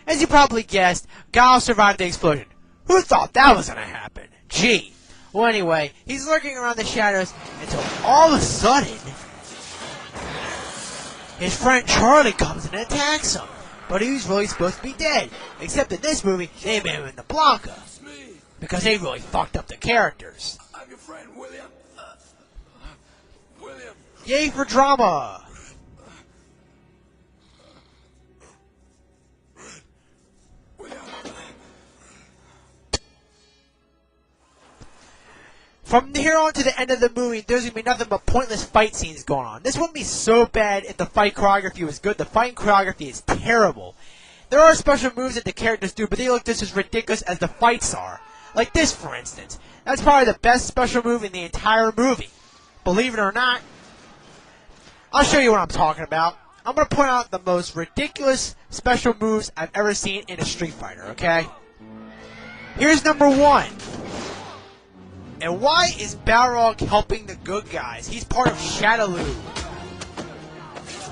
As you probably guessed, Guile survived the explosion. Who thought that was gonna happen? Gee. Well, anyway, he's lurking around the shadows until all of a sudden, his friend Charlie comes and attacks him. But he was really supposed to be dead. Except in this movie, they made him in the Blanca. Because they really fucked up the characters. I'm your friend, William. William. Yay for drama! From here on to the end of the movie, there's going to be nothing but pointless fight scenes going on. This wouldn't be so bad if the fight choreography was good. The fighting choreography is terrible. There are special moves that the characters do, but they look just as ridiculous as the fights are. Like this, for instance. That's probably the best special move in the entire movie. Believe it or not. I'll show you what I'm talking about. I'm going to point out the most ridiculous special moves I've ever seen in a Street Fighter, okay? Here's number 1. And why is Balrog helping the good guys? He's part of Shadaloo.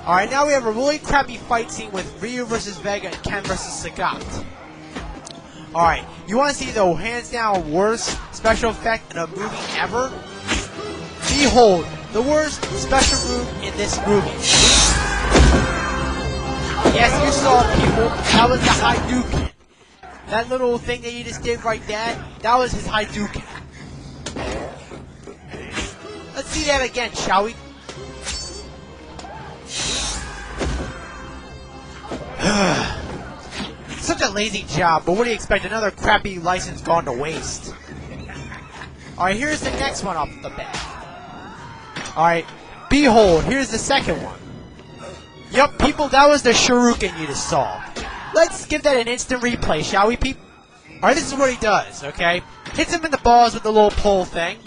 Alright, now we have a really crappy fight scene with Ryu vs. Vega and Ken vs. Sagat. Alright, you want to see the hands down worst special effect in a movie ever? Behold, the worst special move in this movie. Yes, you saw people, that was the Hadouken. That little thing that you just did right there, that was his Hadouken. Let's see that again, shall we? Such a lazy job, but what do you expect? Another crappy license gone to waste. Alright, here's the next one off the bat. Alright, behold, here's the second one. Yup, people, that was the Shuriken you just saw. Let's give that an instant replay, shall we, people? Alright, this is what he does, okay? Hits him in the balls with the little pole thing.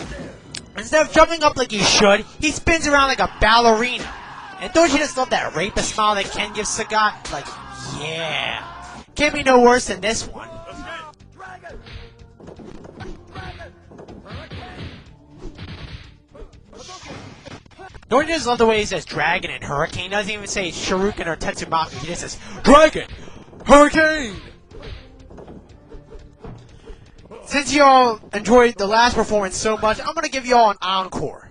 Instead of jumping up like he should, he spins around like a ballerina. And don't you just love that rapist smile that Ken gives Sagat? Like, yeah. Can't be no worse than this one. Don't you just love the way he says Dragon and Hurricane? He doesn't even say Shuriken or Tetsumaku. He just says, Dragon! Hurricane! Since y'all enjoyed the last performance so much, I'm gonna give y'all an encore.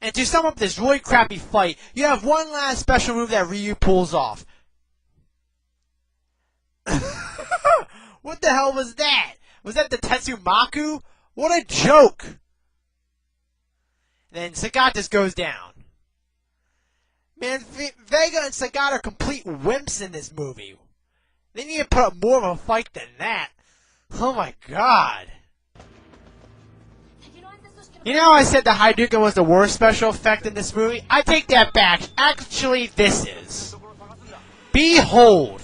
And to sum up this really crappy fight, you have one last special move that Ryu pulls off. What the hell was that? Was that the Tetsumaku? What a joke! Then Sagat just goes down. Man, Vega and Sagat are complete wimps in this movie. They need to put up more of a fight than that. Oh my god. You know how I said the Hadouken was the worst special effect in this movie? I take that back. Actually, this is. Behold.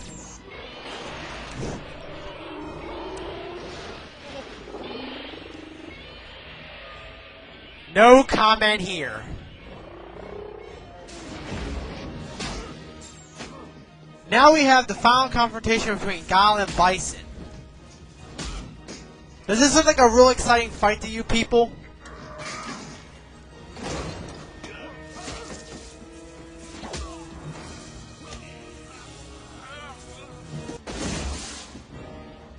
No comment here. Now we have the final confrontation between Guile and Bison. Does this look like a real exciting fight to you people?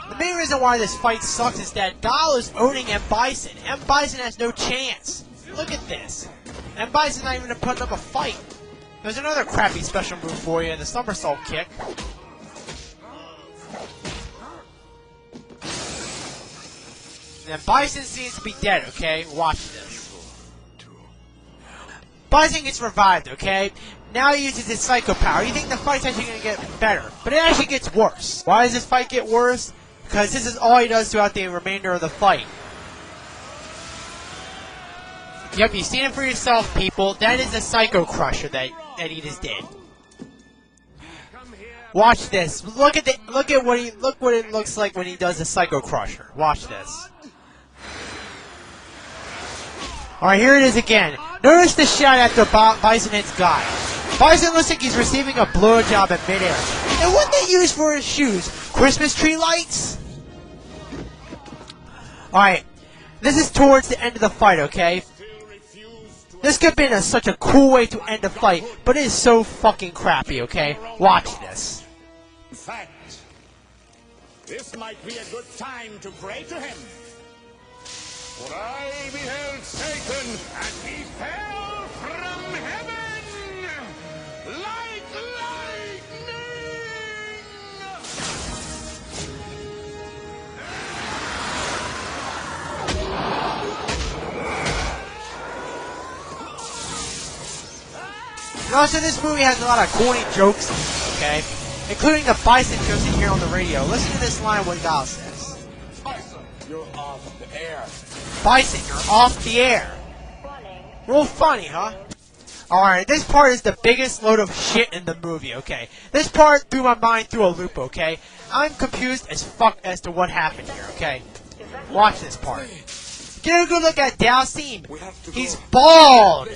The main reason why this fight sucks is that Guile is owning M. Bison. M. Bison has no chance. Look at this. M. Bison's not even putting up a fight. There's another crappy special move for you, the somersault kick. And Bison seems to be dead, okay? Watch this. Bison gets revived, okay? Now he uses his psycho power. You think the fight's actually going to get better, but it actually gets worse. Why does this fight get worse? Because this is all he does throughout the remainder of the fight. Yep, you've seen it for yourself, people. That is the Psycho Crusher that he just did. Watch this. Look what it looks like when he does the Psycho Crusher. Watch this. Alright, here it is again. Notice the shot after Bison hits Guy. Bison looks like he's receiving a blowjob in midair. And what they use for his shoes? Christmas tree lights? Alright, this is towards the end of the fight, okay? This could have been such a cool way to end a fight, but it is so fucking crappy, okay? Watch this. In fact, this might be a good time to pray to him. For I beheld Satan, and he fell from heaven like lightning! And also, this movie has a lot of corny jokes, okay? Including the Bison jokes you hear on the radio. Listen to this line what Gal says. Bison, you're off the air. Bison, you're off the air. Real funny, huh? Alright, this part is the biggest load of shit in the movie, okay? This part threw my mind through a loop, okay? I'm confused as fuck as to what happened here, okay? Watch this part. Get a good look at Dhalsim. He's bald!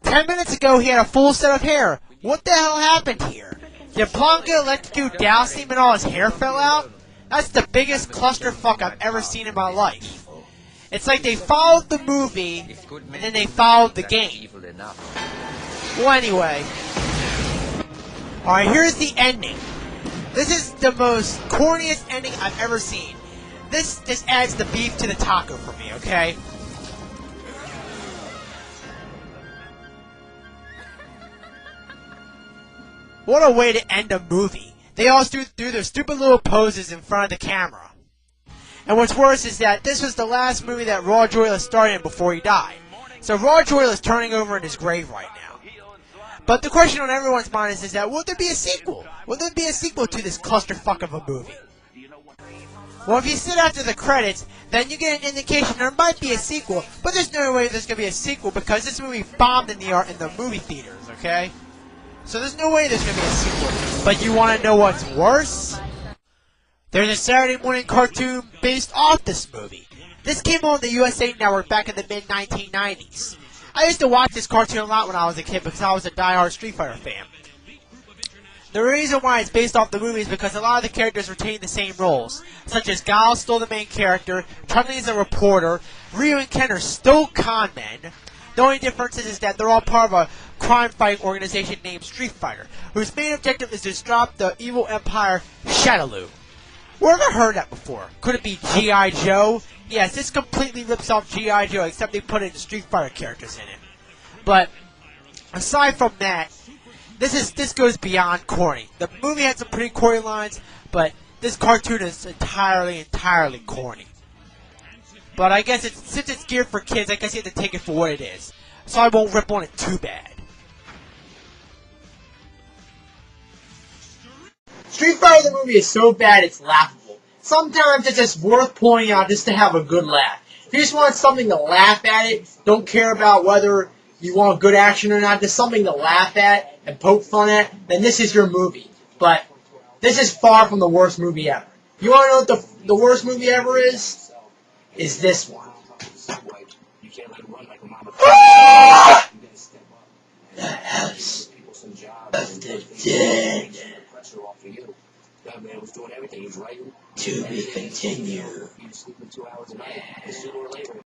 10 minutes ago, he had a full set of hair. What the hell happened here? Did Blanka electrocute Dhalsim and all his hair fell out? That's the biggest clusterfuck I've ever seen in my life. It's like they followed the movie, and then they followed the game. Well, anyway. Alright, here's the ending. This is the most corniest ending I've ever seen. This just adds the beef to the taco for me, okay? What a way to end a movie. They all do their stupid little poses in front of the camera. And what's worse is that this was the last movie that Raw Joyless starred in before he died. So Raw Joyless is turning over in his grave right now. But the question on everyone's mind is that will there be a sequel? Will there be a sequel to this clusterfuck of a movie? Well, if you sit after the credits, then you get an indication there might be a sequel, but there's no way there's going to be a sequel because this movie bombed in the movie theaters, okay? So there's no way there's going to be a sequel. But you want to know what's worse? There's a Saturday morning cartoon based off this movie. This came on the USA Network back in the mid-1990s. I used to watch this cartoon a lot when I was a kid because I was a diehard Street Fighter fan. The reason why it's based off the movie is because a lot of the characters retain the same roles, such as Guile still the main character, Chun-Li is a reporter, Ryu and Ken are still con men. The only difference is that they're all part of a crime-fighting organization named Street Fighter, whose main objective is to stop the evil empire Shadaloo. Where have I heard that before? Could it be G.I. Joe? Yes, this completely rips off G.I. Joe, except they put in Street Fighter characters in it. But aside from that, this goes beyond corny. The movie had some pretty corny lines, but this cartoon is entirely corny. But I guess since it's geared for kids, I guess you have to take it for what it is. So I won't rip on it too bad. Street Fighter the movie is so bad it's laughable. Sometimes it's just worth pointing out just to have a good laugh. If you just want something to laugh at it, don't care about whether you want good action or not, just something to laugh at and poke fun at, then this is your movie. But this is far from the worst movie ever. You want to know what the worst movie ever is? Is this one. The House of the Dead. To be continued.